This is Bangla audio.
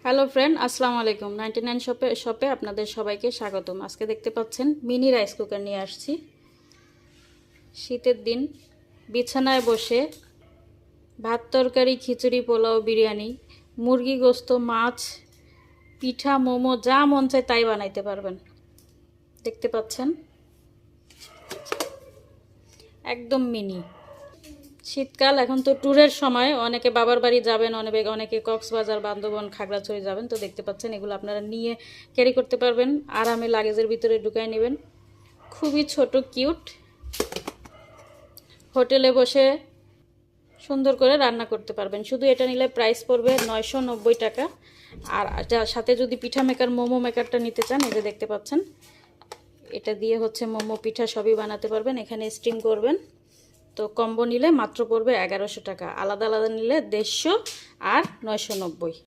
হ্যালো ফ্রেন্ড, আসসালামু আলাইকুম। 99 শপে আপনাদের সবাইকে স্বাগতম। আজকে দেখতে পাচ্ছেন মিনি রাইস কুকার নিয়ে আসছি। শীতের দিন বিছানায় বসে ভাত, তরকারি, খিচুড়ি, পোলাও, বিরিয়ানি, মুরগি গোস্ত, মাছ, পিঠা, মোমো যা মন চায় তাই বানাইতে পারবেন। দেখতে পাচ্ছেন একদম মিনি। শীতকাল, এখন তো ট্যুরের সময়, অনেকে বাবার বাড়ি যাবেন, অনেকে কক্সবাজার, বান্দরবন, খাগড়াছড়ি যাবেন। তো দেখতে পাচ্ছেন এগুলো আপনারা নিয়ে ক্যারি করতে পারবেন, আরামে লাগেজের ভিতরে ঢুকায় নেবেন। খুবই ছোট, কিউট। হোটেলে বসে সুন্দর করে রান্না করতে পারবেন। শুধু এটা নিলে প্রাইস পড়বে 990 টাকা। আর সাথে যদি পিঠা মেকার, মোমো মেকারটা নিতে চান, এই যে দেখতে পাচ্ছেন, এটা দিয়ে মোমো, পিঠা সবই বানাতে পারবেন। এখানে স্টিম করবেন। তো কম্বো নিলে মাত্র পড়বে 1100 টাকা, আলাদা আলাদা নিলে 150 আর 990।